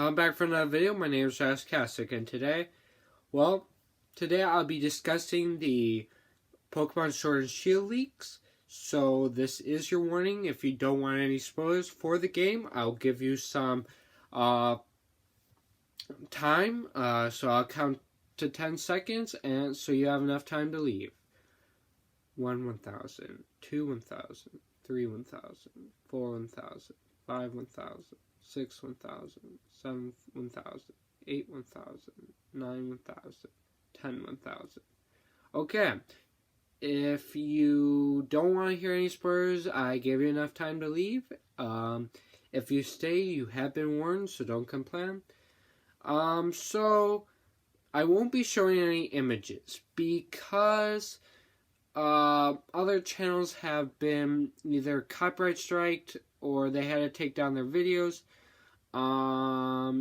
I'm back for another video. My name is Josh Kasich, and today I'll be discussing the Pokemon Sword and Shield leaks. So this is your warning. If you don't want any spoilers for the game, I'll give you some time. So I'll count to 10 seconds, and so you have enough time to leave. 1, 1,000, 2, 1,000, 3, 1,000, 4, 1,000, 5, 1,000, 6, 1,000, 7, 1,000, 8, 1,000, 9, 1,000, 10, 1,000. Okay, if you don't want to hear any spoilers, I gave you enough time to leave. If you stay, you have been warned, so don't complain. So I won't be showing any images because other channels have been either copyright striked or they had to take down their videos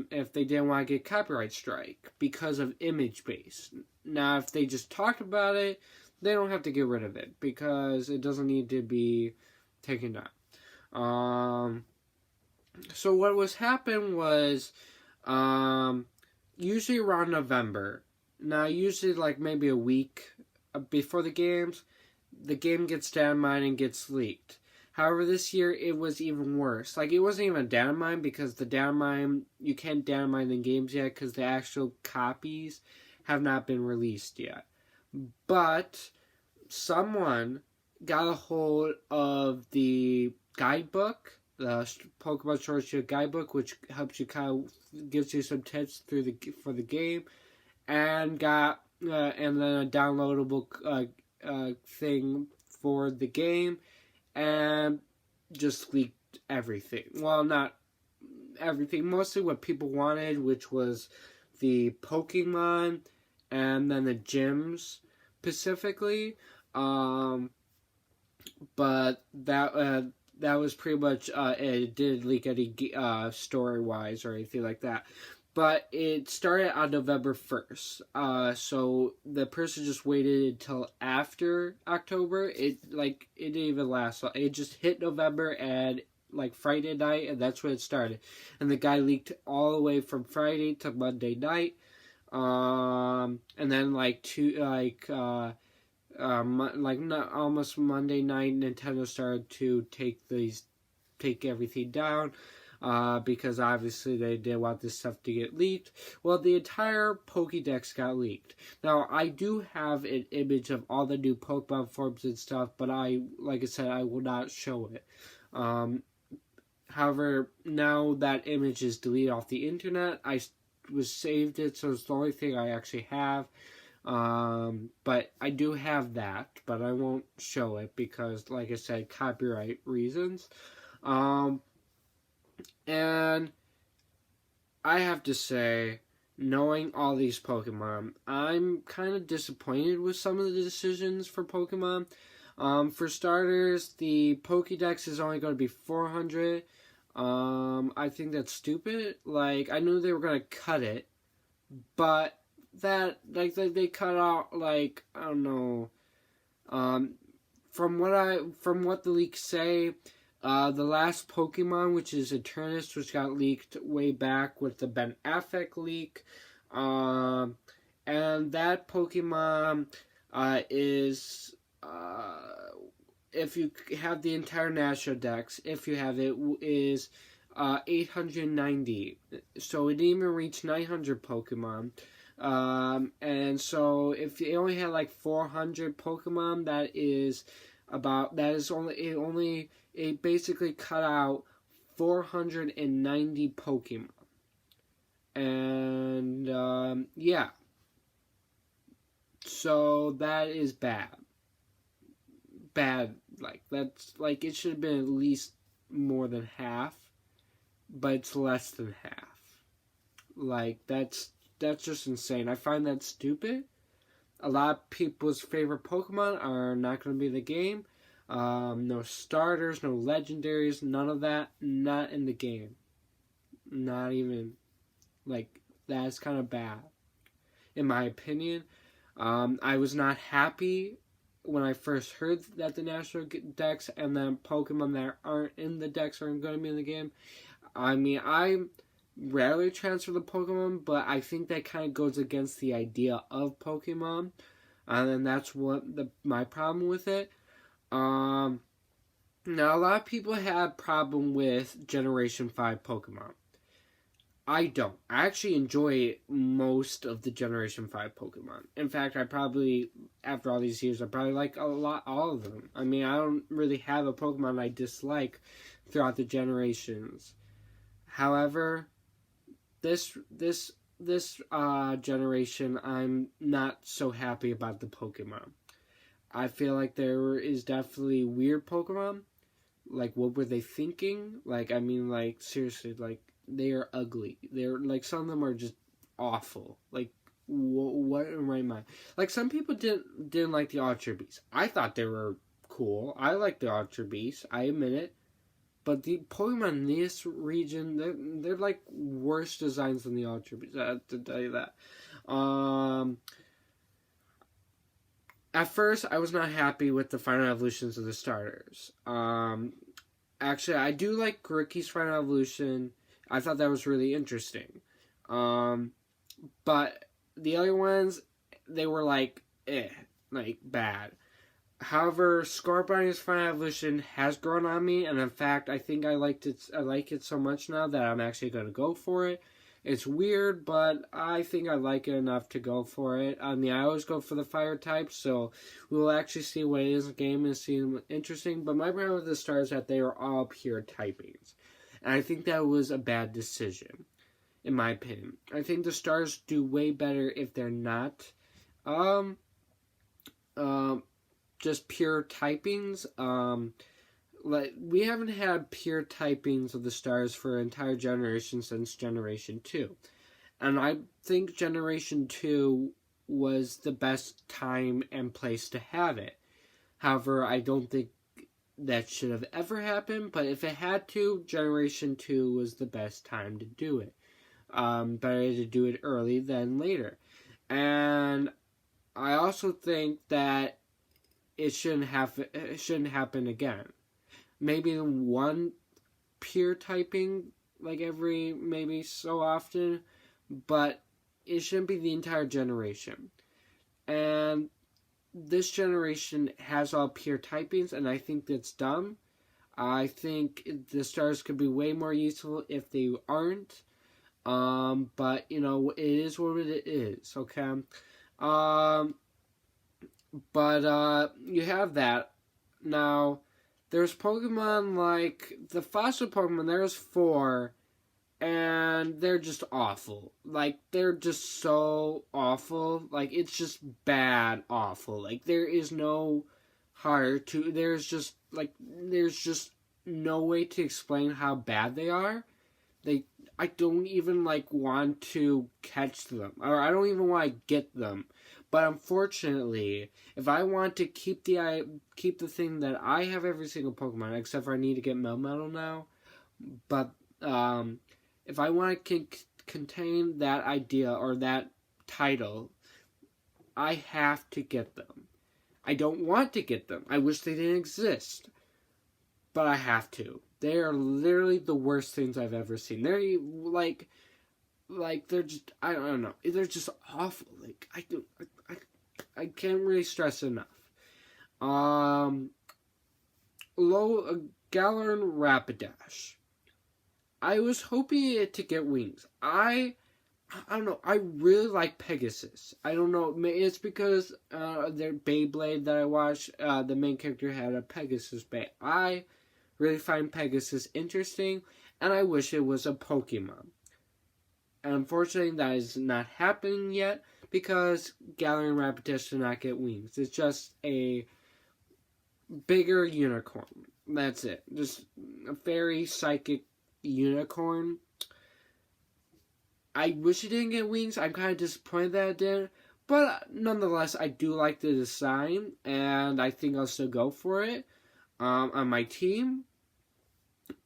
if they didn't want to get copyright strike because of image base. Now, if they just talked about it, they don't have to get rid of it because it doesn't need to be taken down. So what was happened was usually around November. Now, usually like maybe a week before the game gets data mined and gets leaked. However, this year it was even worse. Like, it wasn't even a data mine because the data mine, you can't data mine the games yet because the actual copies have not been released yet. But someone got a hold of the guidebook, the Pokemon Sword and Shield guidebook, which helps you gives you some tips for the game, and got and then a downloadable thing for the game, and just leaked everything. Well, not everything, mostly what people wanted, which was the Pokemon and then the gyms specifically. But that was pretty much it. Didn't leak any story wise or anything like that. But it started on November 1st. So the person just waited until after October. It didn't even last. It just hit November and like Friday night, and that's when it started. And the guy leaked all the way from Friday to Monday night. And then almost Monday night, Nintendo started to take everything down. Because obviously they didn't want this stuff to get leaked. Well, the entire PokéDex got leaked. Now, I do have an image of all the new Pokemon forms and stuff, but like I said, I will not show it. However, now that image is deleted off the internet. I was saved it, so it's the only thing I actually have. But I do have that, but I won't show it because, like I said, copyright reasons. And I have to say, knowing all these Pokemon, I'm kind of disappointed with some of the decisions for Pokemon. For starters, the Pokédex is only going to be 400. I think that's stupid. Like, I knew they were going to cut it, but that, like, they cut out, like, I don't know. From what the leaks say, the last Pokemon, which is Eternus, which got leaked way back with the Ben Affleck leak, and that Pokemon is, if you have the entire National Dex, if you have it, is 890. So it didn't even reach 900 Pokemon. And so if you only had like 400 Pokemon, it basically cut out 490 Pokemon. And, yeah. So that is bad. Bad, it should have been at least more than half, but it's less than half. Like, that's just insane. I find that stupid. A lot of people's favorite Pokemon are not going to be in the game. No starters, no legendaries, none of that, not in the game. Not even, that's kind of bad, in my opinion. I was not happy when I first heard that the National Dex and then Pokemon that aren't in the Dex aren't going to be in the game. I mean, rarely transfer the Pokemon, but I think that kind of goes against the idea of Pokemon, and that's what my problem with it. Now a lot of people have problem with Generation 5 Pokemon. I don't. I actually enjoy most of the Generation 5 Pokemon. In fact, I probably, after all these years, I probably like all of them. I mean, I don't really have a Pokemon I dislike throughout the generations. However, this generation, I'm not so happy about the Pokemon. I feel like there is definitely weird Pokemon. Like, what were they thinking? Like, I mean, like, seriously, like, they are ugly. They're, like, some of them are just awful. Like, what in my mind? Like, some people didn't like the Ultra Beasts. I thought they were cool. I like the Ultra Beasts. I admit it. But the Pokemon in this region, they're like worse designs than the Ultra Beasts. I have to tell you that. At first, I was not happy with the final evolutions of the starters. Actually, I do like Ricky's final evolution. I thought that was really interesting. But the other ones, they were like, bad. However, Scorpion's final evolution has grown on me, and in fact, I think I like it so much now that I'm actually going to go for it. It's weird, but I think I like it enough to go for it. I mean, I always go for the fire type, so we'll actually see what it is in the game and see interesting. But my problem with the stars is that they are all pure typings. And I think that was a bad decision, in my opinion. I think the stars do way better if they're not just pure typings. Like, we haven't had pure typings of the stars for an entire generation since Generation 2. And I think Generation 2 was the best time and place to have it. However, I don't think that should have ever happened, but if it had to, Generation 2 was the best time to do it. Better to do it early than later. And I also think that it shouldn't happen again. Maybe one pure typing, like every maybe so often, but it shouldn't be the entire generation. And this generation has all pure typings, and I think that's dumb. I think the stars could be way more useful if they aren't. But, you know, it is what it is, okay? But you have that. Now, there's Pokemon like the fossil Pokemon, there's 4, and they're just awful. Like, they're just so awful. Like, it's just bad awful. Like, there is no there's just no way to explain how bad they are. I don't even, like, want to catch them, or I don't even want to get them. But unfortunately, if I want to keep the thing that I have every single Pokemon, except for I need to get Melmetal now, but if I want to contain that idea or that title, I have to get them. I don't want to get them. I wish they didn't exist, but I have to. They are literally the worst things I've ever seen. They're like they're just, I don't know. They're just awful. Like, I can't really stress enough. Galar Rapidash. I was hoping it to get wings. I don't know. I really like Pegasus. I don't know. It's because their Beyblade that I watched, the main character had a Pegasus Bay. I really find Pegasus interesting, and I wish it was a Pokemon. And unfortunately, that is not happening yet because Galar and Rapidash do not get wings. It's just a bigger unicorn. That's it. Just a fairy psychic unicorn. I wish it didn't get wings. I'm kind of disappointed that it did. But nonetheless, I do like the design, and I think I'll still go for it on my team.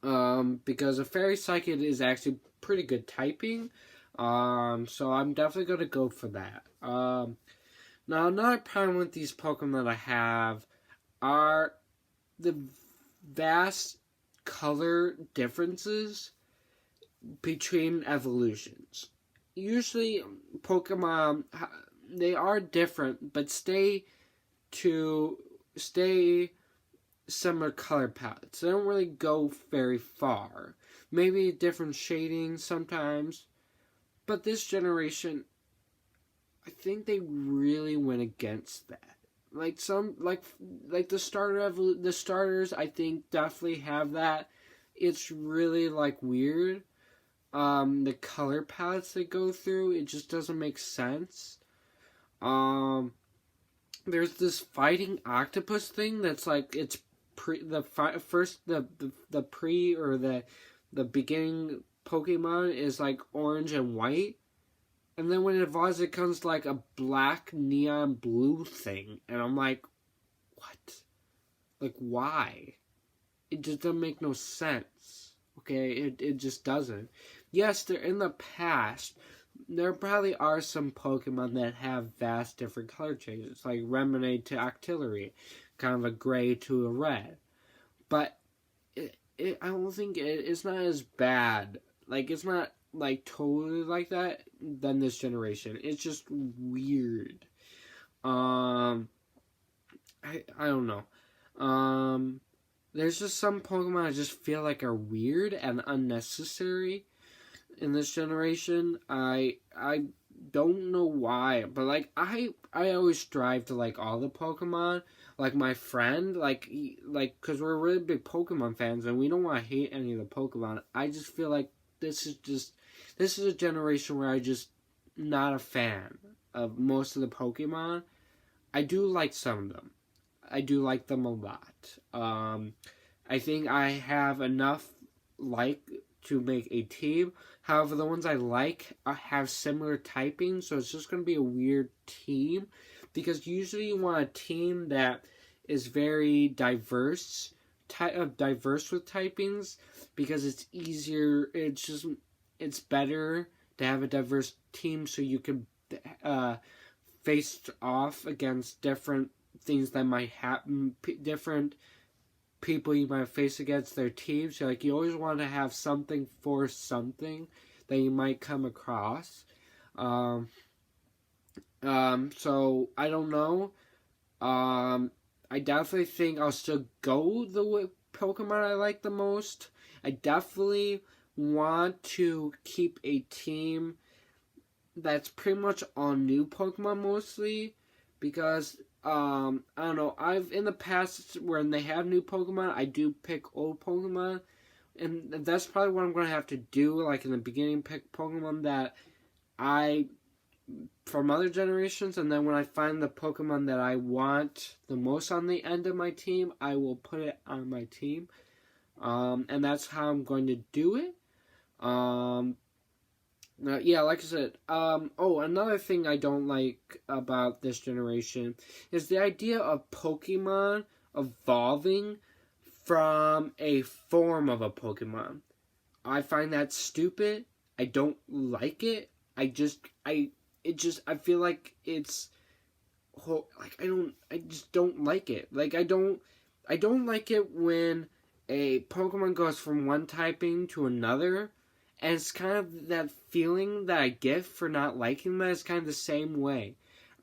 Because a fairy psychic is actually pretty good typing. So I'm definitely going to go for that. Now, another problem with these Pokemon that I have are the vast color differences. between evolutions. Usually, Pokemon, they are different, but stay similar color palettes. They don't really go very far. Maybe different shadings sometimes. But this generation, I think they really went against that. Like the starters, I think definitely have that. It's really like weird. The color palettes they go through, it just doesn't make sense. There's this fighting octopus thing that's like it's the beginning Pokemon is like orange and white. And then when it evolves, it comes like a black neon blue thing. And I'm like, what? Like, why? It just doesn't make no sense. Okay? It just doesn't. Yes, in the past, there probably are some Pokemon that have vast different color changes. Like Lemonade to Octillery. Kind of a gray to a red. But I don't think it's not as bad. Like, it's not like totally like that than this generation. It's just weird. I don't know. There's just some Pokemon I just feel like are weird and unnecessary in this generation. I don't know why, but like I always strive to like all the Pokemon. Like my friend, because we're really big Pokemon fans and we don't want to hate any of the Pokemon. I just feel like this is a generation where I just not a fan of most of the Pokemon. I do like some of them. I do like them a lot. I think I have enough to make a team. However, the ones I like have similar typing, so it's just going to be a weird team. Because usually you want a team that is very diverse with typings, because it's easier. It's better to have a diverse team so you can face off against different things that might happen, different people you might face against their teams. So, like, you always want to have something for something that you might come across. So I don't know. I definitely think I'll still go the Pokemon I like the most. I definitely want to keep a team that's pretty much all new Pokemon mostly, because I don't know, I've in the past when they have new Pokemon, I do pick old Pokemon, and that's probably what I'm going to have to do, like in the beginning, pick Pokemon that I from other generations, and then when I find the Pokemon that I want the most on the end of my team, I will put it on my team. And that's how I'm going to do it. Yeah, like I said, another thing I don't like about this generation is the idea of Pokemon evolving from a form of a Pokemon. I find that stupid. I don't like it. I feel like it's I just don't like it. Like I don't like it when a Pokemon goes from one typing to another, and it's kind of that feeling that I get for not liking that is kind of the same way.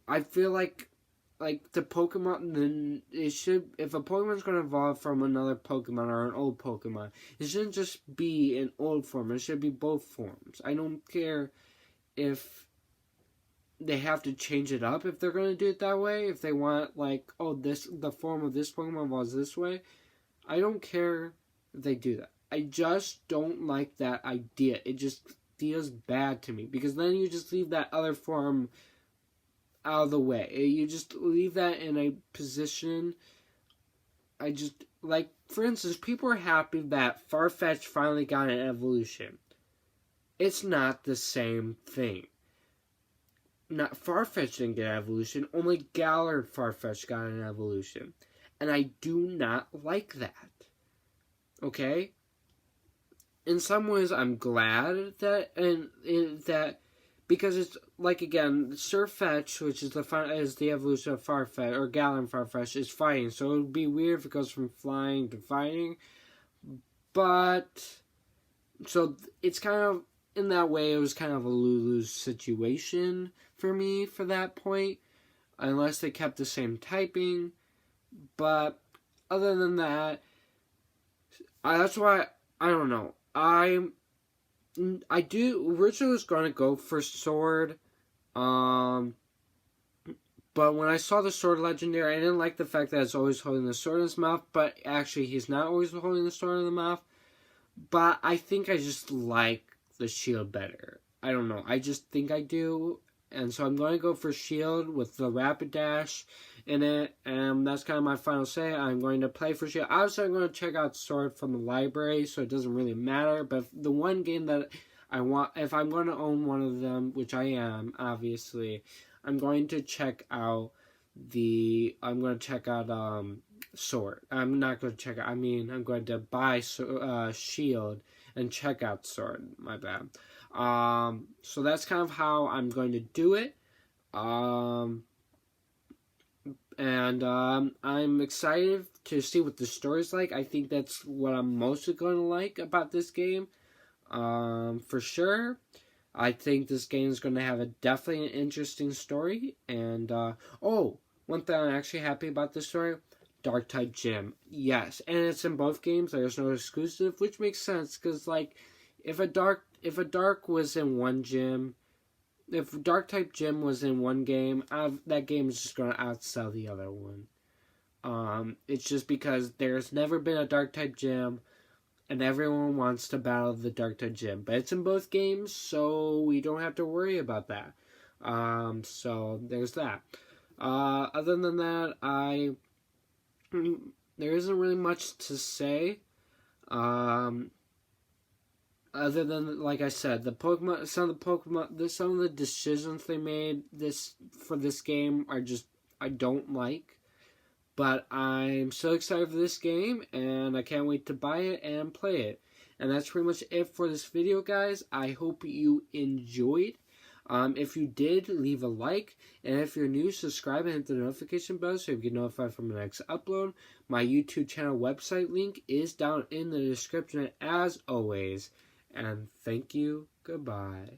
I feel like the Pokemon, then it should, if a Pokemon's going to evolve from another Pokemon or an old Pokemon, it shouldn't just be an old form. It should be both forms. I don't care if they have to change it up if they're going to do it that way. If they want, like, the form of this Pokemon was this way, I don't care if they do that. I just don't like that idea. It just feels bad to me, because then you just leave that other form out of the way. You just leave that in a position. For instance, people are happy that Farfetch finally got an evolution. It's not the same thing. Not Farfetch didn't get an evolution, only Galar Farfetch got an evolution. And I do not like that. Okay? In some ways, I'm glad that because it's like, again, Surfetch, which is the evolution of Farfetch, or Galar Farfetch, is fighting. So it would be weird if it goes from flying to fighting. But So it's kind of, in that way, it was kind of a lose-lose situation for me for that point, unless they kept the same typing. But other than that, that's why, I don't know. I originally was going to go for sword, but when I saw the sword legendary, I didn't like the fact that it's always holding the sword in his mouth, but actually he's not always holding the sword in the mouth. But I think I just like the shield better. I don't know. I just think I do. And so I'm going to go for shield with the rapid dash in it. And that's kind of my final say. I'm going to play for shield. Obviously, I'm going to check out sword from the library, so it doesn't really matter. But the one game that I want, if I'm going to own one of them, which I am, obviously, I'm going to check out sword. I'm not going to check out, I'm going to buy shield and check out sword. My bad. So that's kind of how I'm going to do it. I'm excited to see what the story's like. I think that's what I'm mostly going to like about this game. For sure. I think this game is going to have definitely an interesting story. And, one thing I'm actually happy about this story, Dark-type gym. Yes, and it's in both games. There's no exclusive, which makes sense, because, like, if a dark was in one gym, if Dark-type gym was in one game, that game is just going to outsell the other one. It's just because there's never been a Dark-type gym, and everyone wants to battle the Dark-type gym. But it's in both games, so we don't have to worry about that. So there's that. Other than that, there isn't really much to say. Other than, like I said, some of the decisions they made for this game are just, I don't like. But I'm so excited for this game, and I can't wait to buy it and play it. And that's pretty much it for this video, guys. I hope you enjoyed. If you did, leave a like. And if you're new, subscribe and hit the notification bell so you get notified from the next upload. My YouTube channel website link is down in the description as always. And thank you. Goodbye.